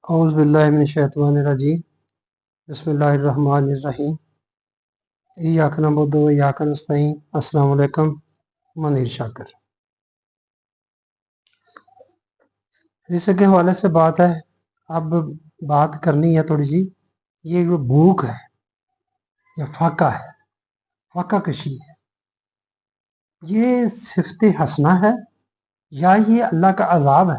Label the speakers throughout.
Speaker 1: औज़ु बिल्लाहि मिनश्शैतानिर्रजीम बिस्मिल्लाहिर्रहमानिर्रहीम इय्याका नअबुदु व इय्याका नस्तईन अस्सलामु अलैकुम। मनीर शाकिर। रिज़्क़ के हवाले से बात है। अब बात करनी है थोड़ी सी, ये जो भूख है या फाका है, फाका कशी है, ये सिफ़त हसना है या ये अल्लाह का अजाब है।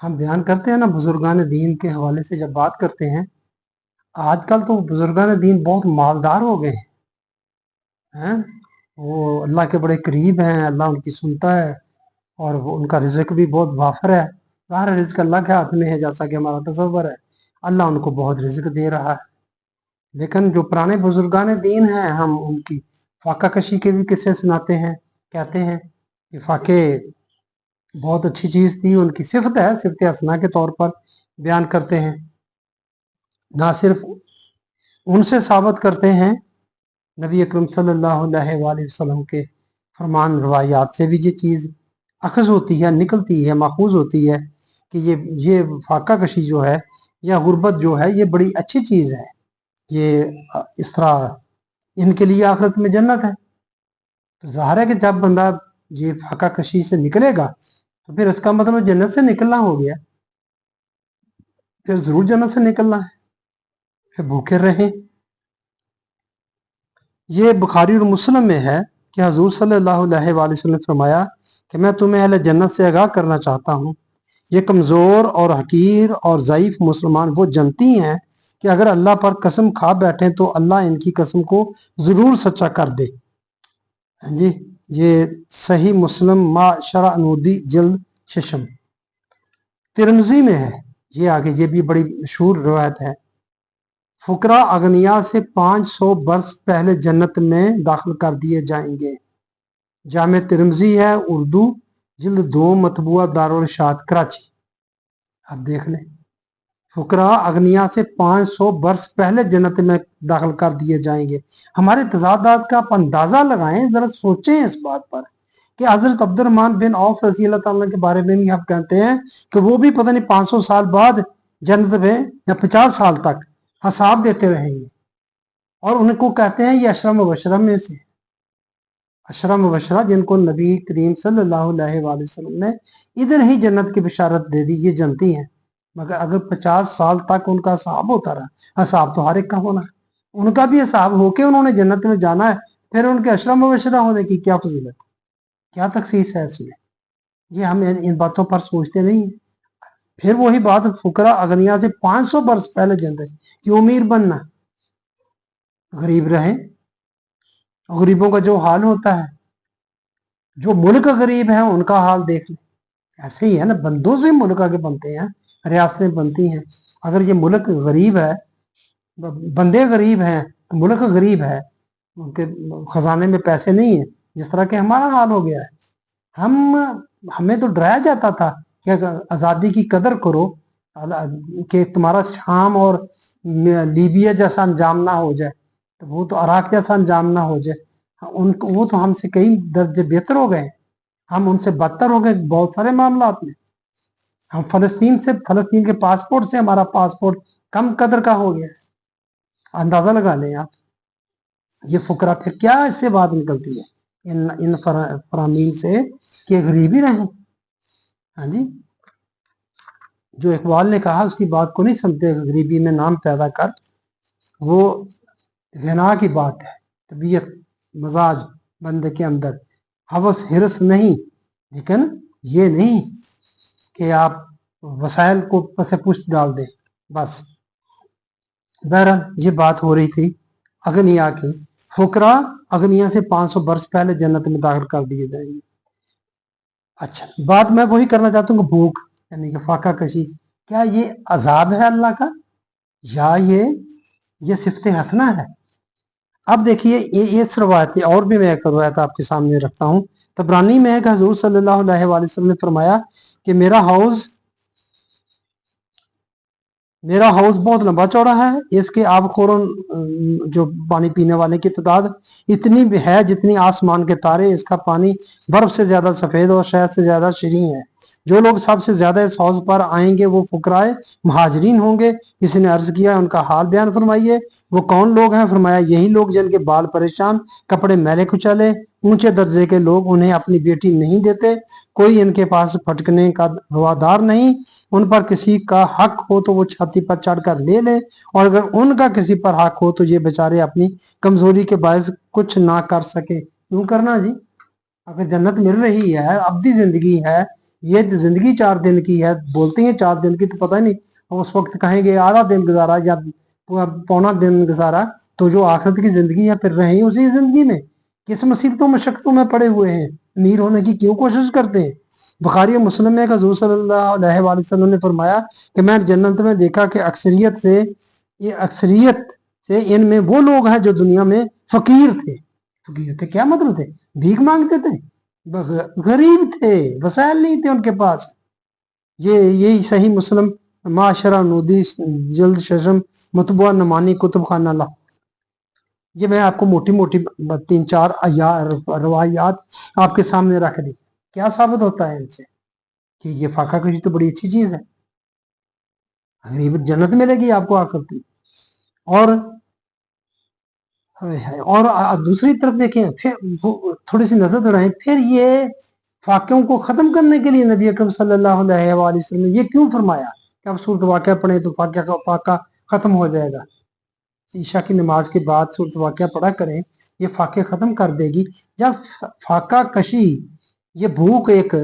Speaker 1: हम बयान करते हैं ना बुजुर्गान दीन के हवाले से जब बात करते हैं, आजकल तो बुजुर्गान दीन बहुत मालदार हो गए हैं, वो अल्लाह के बड़े करीब हैं, अल्लाह उनकी सुनता है और वो उनका रिज़्क़ भी बहुत वाफर है। सारा रिज़्क़ अल्लाह के हाथ में है, जैसा कि हमारा तसव्वुर है। अल्लाह उनको बहुत रिज़्क़ दे रहा है। लेकिन जो पुराने बुजुर्गान दीन हैं, हम उनकी फाका कशी के भी किस्से सुनाते हैं, कहते हैं कि फाके बहुत अच्छी चीज़ थी, उनकी सिफत है, सिफत हसना के तौर पर बयान करते हैं। ना सिर्फ उनसे साबित करते हैं, नबी अकरम सल्लल्लाहु अलैहि वसल्लम के फरमान रवायात से भी ये चीज़ अखज़ होती है, निकलती है, माखूज होती है कि ये फाका कशी जो है या गुर्बत जो है, ये बड़ी अच्छी चीज़ है। ये इस तरह इनके लिए आखिरत में जन्नत है। तो ज़ाहिर है कि जब बंदा ये फाका कशी से निकलेगा तो फिर इसका मतलब जन्नत से निकलना हो गया, फिर ज़रूर जन्नत से निकलना है, फिर भूखे रहें। ये बुखारी और मुस्लिम में है कि हजूर सल्लल्लाहु अलैहि वसल्लम ने फरमाया कि मैं तुम्हें अहले जन्नत से आगाह करना चाहता हूँ। ये कमज़ोर और हकीर और ज़ईफ़ मुसलमान वो जानती हैं कि अगर अल्लाह पर कसम खा बैठे तो अल्लाह इनकी कसम को ज़रूर सच्चा कर दे। जी, ये सही मुस्लिम मा शरानूदी जिल्द शशम तिरमिज़ी में है। ये आगे ये भी बड़ी मशहूर रवायत है। फुकरा अगनिया से 500 बरस पहले जन्नत में दाखिल कर दिए जाएंगे। जामे तिरमिज़ी है, उर्दू, जिल्द 2, मतबूआ दारुल इरशाद कराची। अब देख लें, फुकरा अगनिया से 500 बरस पहले जन्नत में दाखिल कर दिए जाएंगे। हमारे तजादात का आप अंदाजा लगाएं, जरा सोचें इस बात पर कि हजरत अब्दुर्रहमान बिन औफ रज़ी अल्लाह ताला के बारे में भी आप कहते हैं कि वो भी पता नहीं 500 साल बाद जन्नत में या 50 साल तक हिसाब देते रहेंगे, और उनको कहते हैं ये अशरम मुबशरा में से, अशरम मुबशरा जिनको नबी करीम सल्लल्लाहु अलैहि वसल्लम ने इधर ही जन्नत की बिशारत दे दी, ये जनती हैं। मगर अगर 50 साल तक उनका हिसाब होता रहा, हिसाब तो हर एक का होना है, उनका भी हिसाब होके उन्होंने जन्नत में जाना है, फिर उनके अशरम मुबशरा होने की क्या फजीलत, क्या तखसीस है इसमें? ये हम इन बातों पर सोचते नहीं हैं। फिर वही बात, फुकरा अगनिया से 500 बरस पहले जन्नत, क्यों अमीर बनना, गरीब रहें। गरीबों का जो हाल होता है, जो मुल्क गरीब है उनका हाल देख लें। ऐसे ही है ना, बंदों से मुल्क आगे बनते हैं, रियासतें बनती हैं। अगर ये मुल्क गरीब है, बंदे गरीब हैं, तो मुल्क गरीब है, उनके खजाने में पैसे नहीं है, जिस तरह के हमारा हाल हो गया है। हमें तो डराया जाता था कि आज़ादी की कदर करो, कि तुम्हारा शाम और लीबिया जैसा अंजाम ना हो जाए, तो वो तो अराक जैसा अंजाम ना हो जाए। उनको वो तो हमसे कई दर्जे बेहतर हो गए, हम उनसे बदतर हो गए बहुत सारे मामलात में। हम फलस्तीन के पासपोर्ट से हमारा पासपोर्ट कम कदर का हो गया। अंदाजा लगा लें आप, ये फुकरा फिर क्या इससे बात निकलती है इन फरामीन से कि गरीबी रहें। हाँ जी, जो इकबाल ने कहा उसकी बात को नहीं समझते, गरीबी में नाम पैदा कर, वो गना की बात है। तबीयत मजाज बंदे के अंदर हवस हिरस नहीं, लेकिन ये नहीं कि आप वसाइल को पसे पुष्ट डाल दें बस। बहरहाल ये बात हो रही थी अगनिया की, फुकरा अगनिया से 500 बरस पहले जन्नत में दाखिल कर दिए जाएंगे। अच्छा, बात मैं वही करना चाहता हूँ, भूख यानी कि फाका कशी, क्या ये अजाब है अल्लाह का या ये सिफत हसना है? अब देखिए, ये रवायत और भी मैं एक रवायत आपके सामने रखता हूँ। तबरानी में है कि हजूर सल्लल्लाहु अलैहि वसल्लम ने फरमाया कि मेरा हौज बहुत लंबा चौड़ा है, इसके आबखोरों जो पानी पीने वाले की तादाद इतनी है जितनी आसमान के तारे, इसका पानी बर्फ से ज्यादा सफेद और शहद से ज्यादा शीरीन है। जो लोग सबसे ज्यादा इस हौज पर आएंगे वो फुकराए महाजरीन होंगे। किसी ने अर्ज किया उनका हाल बयान फरमाइए। वो कौन लोग हैं? फरमाया यही लोग जिनके बाल परेशान, कपड़े मैले कुचले, ऊंचे दर्जे के लोग, उन्हें अपनी बेटी नहीं देते, कोई इनके पास फटकने का रवादार नहीं, उन पर किसी का हक हो तो वो छाती पर चढ़कर ले ले, और अगर उनका किसी पर हक हो तो ये बेचारे अपनी कमजोरी के बायस कुछ ना कर सके। क्यों करना जी? अगर जन्नत मिल रही है, अब्दी जिंदगी है, ये जिंदगी 4 दिन की है, बोलते हैं 4 दिन की, तो पता नहीं उस वक्त कहेंगे आधा दिन गुजारा या पौना दिन गुजारा, तो जो आखिरत की जिंदगी है फिर रहे उसी जिंदगी में, किस मुसीबतों मशक्कतों में पड़े हुए हैं, अमीर होने की क्यों कोशिश करते हैं? बुखारी और मुस्लिम में हुज़ूर सल्लल्लाहु अलैहि वसल्लम ने फरमाया कि मैं जन्नत में देखा कि अक्सरियत से इनमें वो लोग हैं जो दुनिया में फकीर थे क्या मतलब थे? भीख मांगते थे, गरीब थे, वसाइल नहीं थे उनके पास। यही सही मुस्लिम माशरा नूदी जल्द शशम मतबुआ नमानी कुतुब खाना ला। ये मैं आपको मोटी मोटी 3-4 रवायात आपके सामने रख दी। क्या साबित होता है इनसे कि ये फाका कशी तो बड़ी अच्छी चीज है, गरीब जन्नत मिलेगी आपको आखिरत में। और दूसरी तरफ देखें, फिर थोड़ी सी नजर दौड़ाएं, फिर ये फाकियों को खत्म करने के लिए नबी अकरम सल्लल्लाहु अलैहि वसल्लम ने ये क्यों फरमाया कि आप सूरत वाक़या पढ़े तो फाका खत्म हो जाएगा? ईशा की नमाज के बाद सूरत वाक़या पढ़ा करें, ये फाके खत्म कर देगी। जब फाका कशी, ये भूख, एक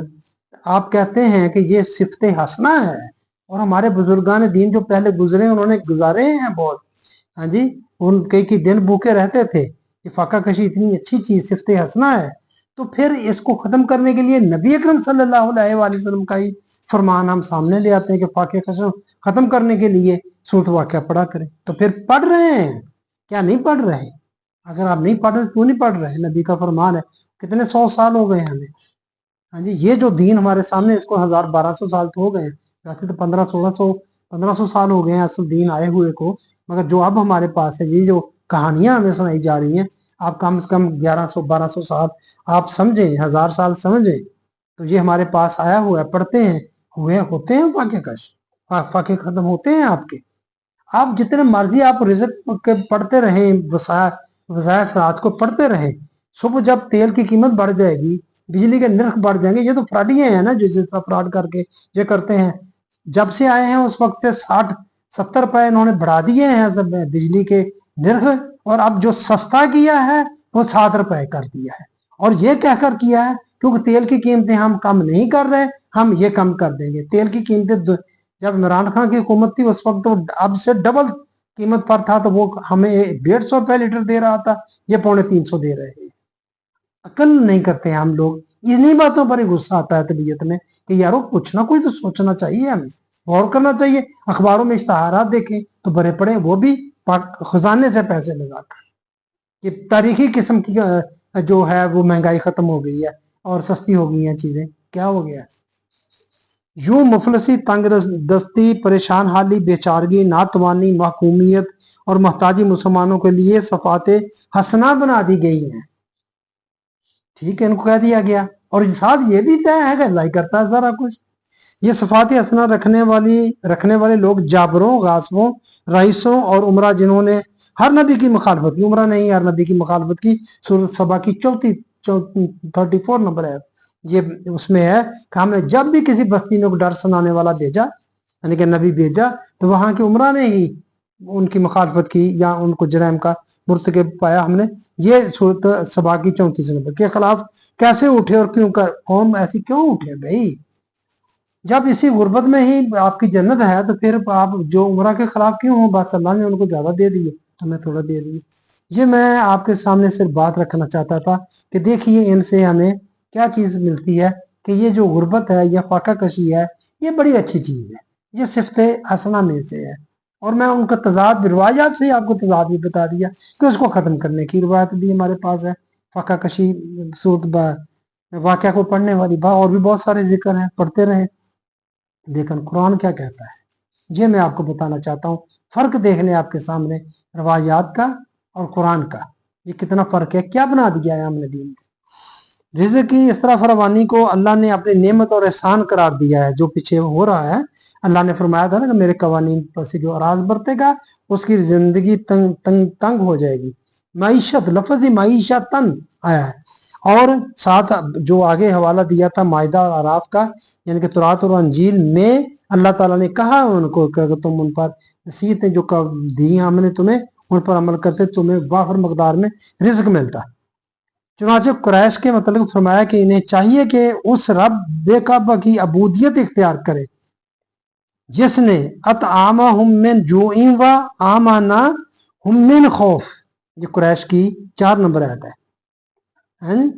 Speaker 1: आप कहते हैं कि ये सिफत हसना है, और हमारे बुजुर्गान दीन जो पहले गुजरे उन्होंने गुजारे हैं बहुत, हाँ जी, उन कई दिन भूखे रहते थे। ये फाका कशी इतनी अच्छी चीज सिफत हसना है, तो फिर इसको खत्म करने के लिए नबी अकरम सल्लल्लाहु अलैहि वसल्लम का ही फरमान हम सामने ले आते हैं कि फाके कशी खत्म करने के लिए सूरत वाक़या पढ़ा करें। तो फिर पढ़ रहे हैं क्या? नहीं पढ़ रहे? अगर आप नहीं पढ़ रहे क्यों नहीं पढ़ रहे? नबी का फरमान है, कितने 100 साल हो गए हमें, हाँ जी, ये जो दीन हमारे सामने, इसको 1000-1200 साल तो हो गए, वैसे तो 1500 साल हो गए हैं असल दीन आए हुए को, मगर जो अब हमारे पास है, ये जो कहानियां हमें सुनाई जा रही हैं, आप कम से कम 1100-1200 साल आप समझें, 1000 साल समझें, तो ये हमारे पास आया हुआ है, पढ़ते हैं, होते हैं फाके कश, फाके खत्म होते हैं आपके। आप जितने मर्जी आप रिज़्क़ के पढ़ते रहें, वज़ाइफ रात को पढ़ते रहें, सुबह जब तेल की कीमत बढ़ जाएगी, बिजली के नर्ख बढ़ जाएंगे, ये तो फ्रॉडिये हैं ना जो जिस पर फ्रॉड करके ये करते हैं। जब से आए हैं उस वक्त से 60-70 रुपए इन्होंने बढ़ा दिए हैं सब बिजली के नर्ख, और अब जो सस्ता किया है वो 7 रुपए कर दिया है, और ये कहकर किया है क्योंकि तेल की कीमतें हम कम नहीं कर रहे, हम ये कम कर देंगे। तेल की कीमतें जब इमरान खान की हुकूमत थी उस वक्त तो अब से डबल कीमत पर था, तो वो हमें 150 रुपए लीटर दे रहा था, ये 250 दे रहे हैं। अकल नहीं करते हैं हम लोग, इन्हीं बातों पर ही गुस्सा आता है तबीयत में कि यारो कुछ ना कुछ तो सोचना चाहिए, हमें गौर करना चाहिए। अखबारों में इश्तहारात देखें तो भरे पड़े, वो भी खजाने से पैसे लगाकर। ये तारीखी किस्म की जो है वो महंगाई खत्म हो गई है और सस्ती हो गई हैं चीजें। क्या हो गया? यूं मुफलसी, तंग दस्ती, परेशान हाली, बेचारगी, नातवानी, महकूमियत और मोहताजी मुसलमानों के लिए सफाते हसना बना दी गई हैं। ठीक है, इनको कह दिया गया, और साथ ये भी तय है कि अल्लाह करता है सारा कुछ। ये सफाती हसना रखने वाले लोग जाबरों, गासबों, रईसों और उमरा जिन्होंने हर नबी की मुखालफत की, उमरा नहीं हर नबी की मुखालफत की, सूरत सबा की 34 नंबर है, ये उसमें है कि हमने जब भी किसी बस्ती में डर सुनाने वाला भेजा, यानी कि नबी भेजा, तो वहां के उमरा ने ही उनकी मुखालफत की या उनको जराइम का मुर्तकब पाया हमने। ये सूरत सबा की 34 नंबर के खिलाफ कैसे उठे और क्यों कर, कौम ऐसी क्यों उठे भाई? जब इसी गुर्बत में ही आपकी जन्नत है तो फिर आप जो उमरा के खिलाफ क्यों हो? बस अल्लाह ने उनको ज्यादा दे दिए, हमें थोड़ा दे दिए। ये मैं आपके सामने सिर्फ बात रखना चाहता था कि देखिए इनसे हमें क्या चीज मिलती है, कि ये जो गुर्बत है या फाका कशी है, ये बड़ी अच्छी चीज है, ये सिफत हसना में से है। और मैं उनका तजाद रिवायात से आपको तजाद भी बता दिया कि उसको खत्म करने की रिवायत भी हमारे पास है। फाका कशी सूरत वाक़या को पढ़ने वाली और भी बहुत सारे जिक्र हैं, पढ़ते रहे। लेकिन कुरान क्या कहता है ये मैं आपको बताना चाहता हूँ। फर्क देख लें आपके सामने रवायात का और कुरान का, ये कितना फर्क है, क्या बना दिया है हमने दीन का। رزق کی اس طرح فراوانی کو اللہ نے اپنی نعمت اور احسان قرار دیا ہے، جو پیچھے ہو رہا ہے۔ اللہ نے فرمایا تھا نا کہ میرے قوانین پر سے جو اراض برتے گا اس کی زندگی تنگ ہو جائے گی۔ معیشت، لفظ معیشت تن آیا ہے، اور ساتھ جو آگے حوالہ دیا تھا مائدہ اور اعراف کا، یعنی کہ تورات اور انجیل میں اللہ تعالیٰ نے کہا ان کو کہ تم ان پر نصیحتیں جو دی ہیں ہم نے تمہیں، ان پر عمل کرتے تمہیں وافر مقدار میں رزق ملتا ہے۔ چنانچہ قریش کے متعلق فرمایا کہ انہیں چاہیے کہ اس رب بے کعبہ کی عبودیت اختیار کرے جس نے اطعامہم من جوع و آمنہم من خوف۔ یہ قریش کی 4 نمبر آیت ہے،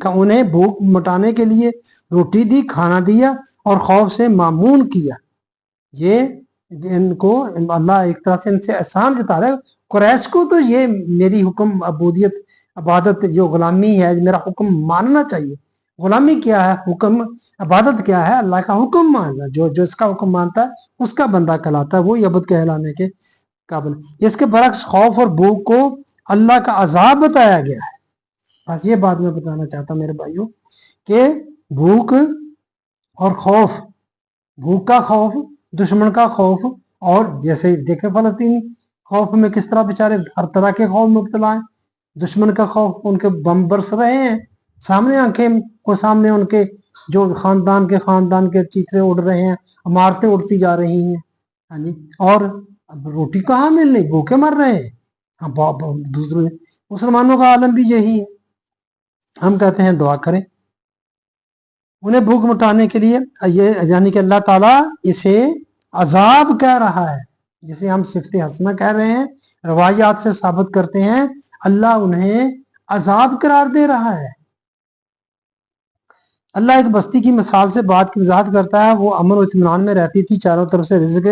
Speaker 1: کہ انہیں بھوک مٹانے کے لیے روٹی دی، کھانا دیا، اور خوف سے معمون کیا۔ یہ ان کو اللہ ایک طرح سے ان سے احسان جتا رہا ہے۔ قریش کو تو یہ میری حکم عبودیت عبادت جو غلامی ہے، میرا حکم ماننا چاہیے۔ غلامی کیا ہے؟ حکم عبادت کیا ہے؟ اللہ کا حکم ماننا۔ جو اس کا حکم مانتا ہے اس کا بندہ کہلاتا ہے، وہی عبد کہلانے کے قابل۔ اس کے برعکس خوف اور بھوک کو اللہ کا عذاب بتایا گیا ہے۔ بس یہ بات میں بتانا چاہتا ہوں میرے بھائیوں کہ بھوک اور خوف، بھوک کا خوف، دشمن کا خوف، اور جیسے دیکھیں فلسطینی خوف میں کس طرح بیچارے ہر طرح کے خوف مبتلا ہیں۔ دشمن کا خوف، ان کے بم برس رہے ہیں سامنے آنکھیں کو سامنے، ان کے جو خاندان کے چیترے اڑ رہے ہیں، عمارتیں اڑتی جا رہی ہیں، ہاں جی، اور روٹی کہاں ملنی، بھوکے مر رہے ہیں۔ دوسرے مسلمانوں کا عالم بھی یہی ہے۔ ہم کہتے ہیں دعا کریں انہیں بھوک مٹانے کے لیے، یہ یعنی کہ اللہ تعالیٰ اسے عذاب کہہ رہا ہے، جسے ہم صفت حسنہ کہہ رہے ہیں، روایات سے ثابت کرتے ہیں اللہ انہیں عذاب قرار دے رہا ہے۔ اللہ ایک بستی کی مثال سے بات کی وضاحت کرتا ہے۔ وہ امن و اطمینان میں رہتی تھی، چاروں طرف سے رزق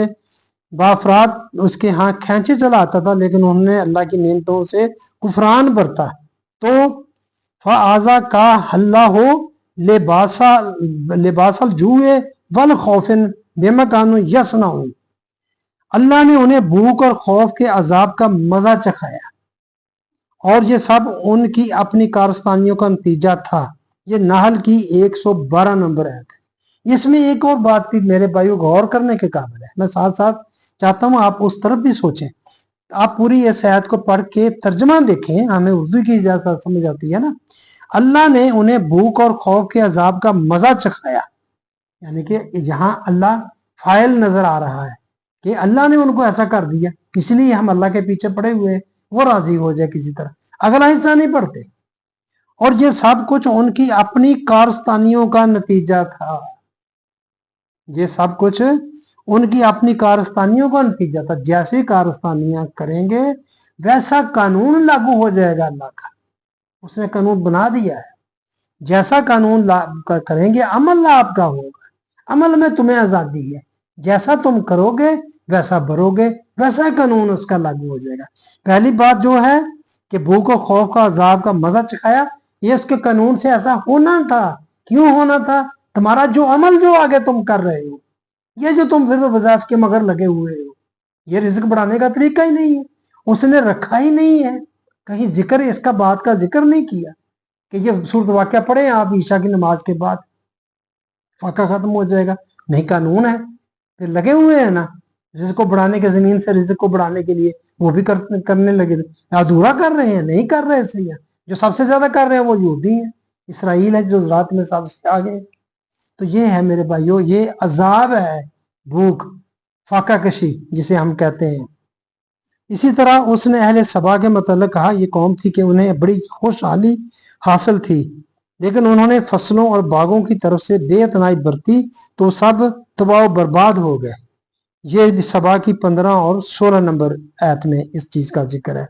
Speaker 1: بافراد اس کے ہاں کھینچے چلا آتا تھا، لیکن انہوں نے اللہ کی نعمتوں سے کفران برتا تو فآزا کا حلہ ہو لباس الجوع والخوف بما كانوا یصنعون۔ اللہ نے انہیں بھوک اور خوف کے عذاب کا مزہ چکھایا، اور یہ سب ان کی اپنی کارستانیوں کا نتیجہ تھا۔ یہ نحل کی 112 نمبر آیت ہے۔ اس میں ایک اور بات بھی میرے بھائیوں غور کرنے کے قابل ہے، میں ساتھ ساتھ چاہتا ہوں آپ اس طرف بھی سوچیں۔ آپ پوری اس آیت کو پڑھ کے ترجمہ دیکھیں، ہمیں اردو کی زیادہ سمجھ آتی ہے نا۔ اللہ نے انہیں بھوک اور خوف کے عذاب کا مزہ چکھایا، یعنی کہ یہاں اللہ فاعل نظر آ رہا ہے کہ اللہ نے ان کو ایسا کر دیا، اس لیے ہم اللہ کے پیچھے پڑے ہوئے ہیں، وہ راضی ہو جائے کسی طرح۔ اگلا حصہ نہیں پڑھتے۔ اور یہ سب کچھ ان کی اپنی کارستانیوں کا نتیجہ تھا۔ یہ سب کچھ ان کی اپنی کارستانیوں کا نتیجہ تھا۔ جیسی کارستانیاں کریں گے ویسا قانون لاگو ہو جائے گا اللہ کا، اس نے قانون بنا دیا ہے۔ جیسا قانون کریں گے عمل آپ کا ہوگا، عمل میں تمہیں آزادی ہے، جیسا تم کرو گے ویسا بھرو گے، ویسا قانون اس کا لاگو ہو جائے گا۔ پہلی بات جو ہے کہ بھوک و خوف کا عذاب کا مزہ چکھایا، یہ اس کے قانون سے ایسا ہونا تھا۔ کیوں ہونا تھا؟ تمہارا جو عمل جو آگے تم کر رہے ہو، یہ جو تم پھر وظائف کے مگر لگے ہوئے ہو، یہ رزق بڑھانے کا طریقہ ہی نہیں ہے، اس نے رکھا ہی نہیں ہے۔ کہیں ذکر اس کا بات کا ذکر نہیں کیا کہ یہ صورت واقعہ پڑھیں آپ عشاء کی نماز کے بعد، فاقہ ختم ہو جائے گا۔ نہیں، قانون ہے، پھر لگے ہوئے ہیں نا رزق کو بڑھانے کے، زمین سے رزق کو بڑھانے کے لیے وہ بھی کرنے لگے، ادھورا کر رہے ہیں، نہیں کر رہے صحیح ہے۔ جو سب سے زیادہ کر رہے ہیں وہ یہودی ہیں، اسرائیل ہے جو زراعت میں سب سے آگے۔ تو یہ ہے میرے بھائیوں، یہ عذاب ہے، بھوک، فاقہ کشی جسے ہم کہتے ہیں۔ اسی طرح اس نے اہل سبا کے متعلق کہا، یہ قوم تھی کہ انہیں بڑی خوشحالی حاصل تھی، لیکن انہوں نے فصلوں اور باغوں کی طرف سے بے اعتنائی برتی تو سب تباہ و برباد ہو گئے۔ یہ سبا کی 15 اور 16 نمبر آیت میں اس چیز کا ذکر ہے۔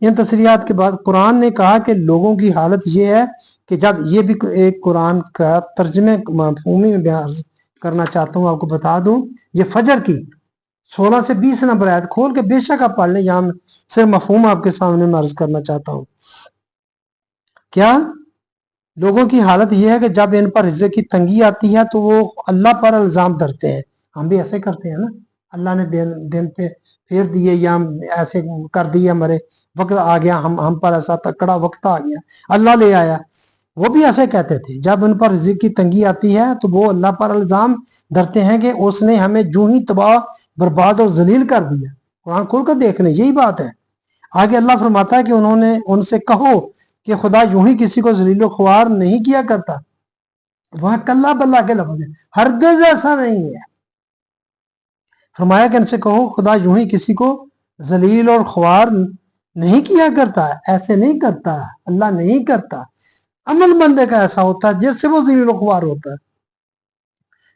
Speaker 1: ان تصریحات کے بعد قرآن نے کہا کہ لوگوں کی حالت یہ ہے کہ جب یہ بھی ایک قرآن کا ترجمے مفہومی میں بیان کرنا چاہتا ہوں، آپ کو بتا دوں، یہ فجر کی 16 سے 20 نمبر آیت کھول کے بے شک آپ پڑھ لیں، یہاں سے مفہوم آپ کے سامنے میں عرض کرنا چاہتا ہوں۔ کیا لوگوں کی حالت یہ ہے کہ جب ان پر رزق کی تنگی آتی ہے تو وہ اللہ پر الزام دھرتے ہیں۔ ہم بھی ایسے کرتے ہیں نا، اللہ نے دن پہ پھیر دیے یا ایسے کر دیے، ہمارے وقت آ گیا، ہم پر ایسا تکڑا وقت آ گیا، اللہ لے آیا، वो भी ऐसे कहते थे, जब उन पर रिज़्क़ की तंगी आती है तो वो अल्लाह पर इल्ज़ाम धरते हैं कि उसने हमें यूं ही तबाह बर्बाद और जलील कर दिया। कुरान खोल कर देख लें, यही बात है। आगे अल्लाह फरमाता है कि उन्होंने उनसे कहो कि खुदा यूं ही किसी को जलील ख्वार नहीं किया करता। वह कल्ला बल्ला के लफ्ज़ है, हरगिज़ ऐसा नहीं है। फरमाया कि इनसे कहो खुदा यूं ही किसी को जलील और ख्वार नहीं किया करता, ऐसे नहीं करता, अल्लाह नहीं करता। अमल बंदे का ऐसा होता है जिससे वो जलील ख्वार होता है।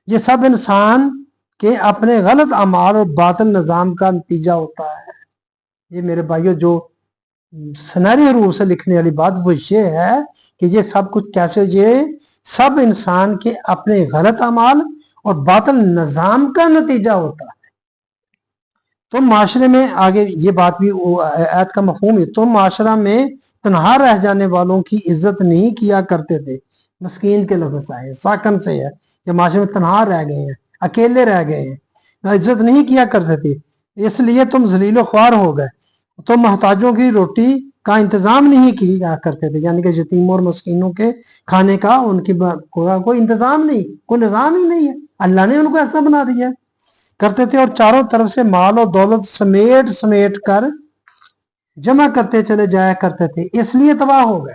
Speaker 1: ये सब इंसान के अपने गलत अमाल और बातिल निज़ाम का नतीजा होता है। ये मेरे भाइयों जो सनहरी रूप से लिखने वाली बात वो ये है कि ये सब कुछ कैसे, ये सब इंसान के अपने गलत अमाल और बातिल निज़ाम का नतीजा होता है। तो माशरे में आगे ये बात भी आयत का मफहूम है, तो माशरा में तन्हा रह जाने वालों की इज्जत नहीं किया करते थे। मस्कीन के लफ्ज़ आए, साकन से है कि माशरे में तन्हा रह गए हैं, अकेले रह गए हैं, इज्जत नहीं किया करते थे, इसलिए तुम जलील ख्वार हो गए। तो मोहताजों की रोटी का इंतज़ाम नहीं किया करते थे, यानी कि यतीमों और मस्कीनों के खाने का उनकी कोई इंतज़ाम नहीं, कोई निज़ाम ही नहीं है। अल्लाह ने उनको ऐसा बना दिया करते थे, और चारों तरफ से माल और दौलत समेट समेट कर जमा करते चले जाया करते थे, इसलिए तबाह हो गए।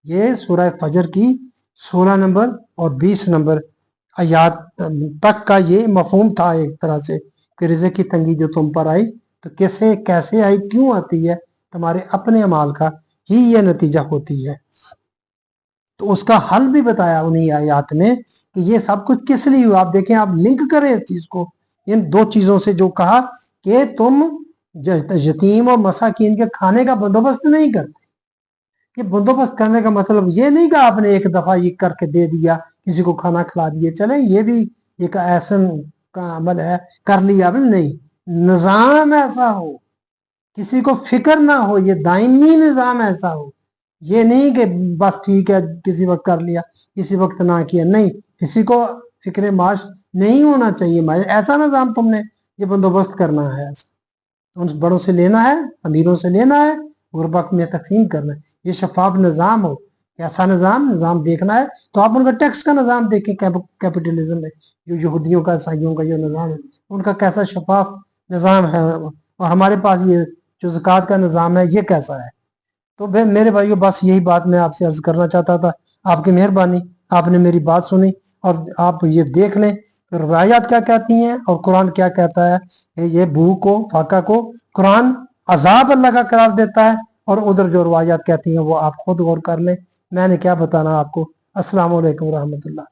Speaker 1: ये सूरह फजर की 16 नंबर और 20 नंबर आयात तक का ये मफहूम था एक तरह से, कि रिज़्क़ की तंगी जो तुम पर आई तो कैसे आई, क्यों आती है, तुम्हारे अपने अमाल का ही ये नतीजा होती है। तो उसका हल भी बताया उन्हीं आयात में कि ये सब कुछ किस लिए हुआ। आप देखें, आप लिंक करें इस चीज को इन दो चीजों से, जो कहा कि तुम यतीम और मसाकीन के खाने का बंदोबस्त नहीं करते। ये बंदोबस्त करने का मतलब ये नहीं कि आपने एक दफा ये करके दे दिया, किसी को खाना खिला दिए, चले ये भी एक एहसन का अमल है, कर लिया, नहीं, निजाम ऐसा हो, किसी को फिक्र ना हो, ये दायमी निजाम ऐसा हो। ये नहीं कि बस ठीक है किसी वक्त कर लिया किसी वक्त ना किया, नहीं, किसी को फिक्र माश नहीं होना चाहिए। ऐसा निजाम तुमने ये बंदोबस्त करना है, ऐसा उन बड़ों से लेना है, अमीरों से लेना है, गुरबा में तकसीम करना है। ये शफाफ निज़ाम हो, कैसा निज़ाम देखना है तो आप उनका टैक्स का निज़ाम देखें। कैपिटलिज्म में जो यहूदियों का, ईसाइयों का जो निज़ाम है, उनका कैसा शफाफ निज़ाम है, और हमारे पास ये जो ज़कात का निज़ाम है ये कैसा है। तो मेरे भाइयों, बस यही बात मैं आपसे अर्ज करना चाहता था। आपकी मेहरबानी, आपने मेरी बात सुनी, और आप ये देख लें तो रवायात क्या कहती हैं और कुरान क्या कहता है। ये भूख को, फाका को कुरान अजाब अल्लाह का करार देता है, और उधर जो रवायात कहती हैं वो आप खुद गौर कर लें। मैंने क्या बताना आपको। अस्सलाम वालेकुम रहमतुल्लाह।